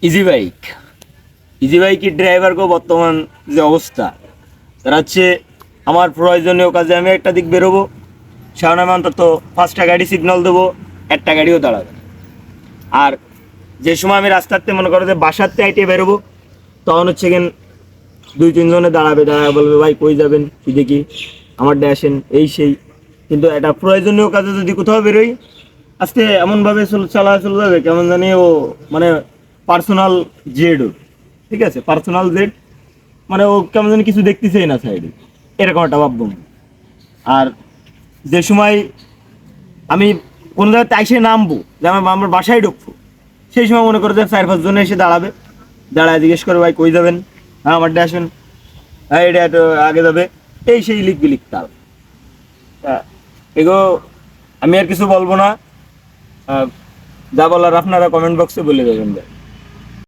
Easy bike easy বাইকের ড্রাইভারকেও বর্তমান যে অবস্থা, তারা হচ্ছে আমার প্রয়োজনীয় কাজে আমি একটা দিক বেরোবো, সেখানে আমি অন্তত 5টা গাড়ি সিগন্যাল দেবো, একটা গাড়িও দাঁড়াবে না। আর যে সময় আমি রাস্তাতে মনে করো যে বাসাতে আইটে বেরোবো, তখন হচ্ছে গেন 2-3 জনে দাঁড়াবে বলবে ভাই কই যাবেন কি দেখি আমার আসেন এই সেই। কিন্তু একটা প্রয়োজনীয় কাজে যদি কোথাও বেরোই, আজকে এমনভাবে চলে যাবে কেমন জানি ও মানে পার্সোনাল জেড, ঠিক আছে, পার্সোনাল জেড, মানে ও কেমন জানি কিছু দেখতেছেই না সাইডে, এরকম একটা ভাববো। আর যে সময় আমি কোনো জায়গায় তাইসে নামবো, যে আমার বাসায় ঢুকবো, সেই সময় মনে করো যে 4-5 জন এসে দাঁড়ায় জিজ্ঞেস করে ভাই কই যাবেন, হ্যাঁ আমার আসেন, হ্যাঁ এটা একটু আগে যাবে, এই সেই লিখবি লিখতাম। এগো আমি আর কিছু বলবো না, যা বলার আপনারা কমেন্ট বক্সে বলে দেবেন।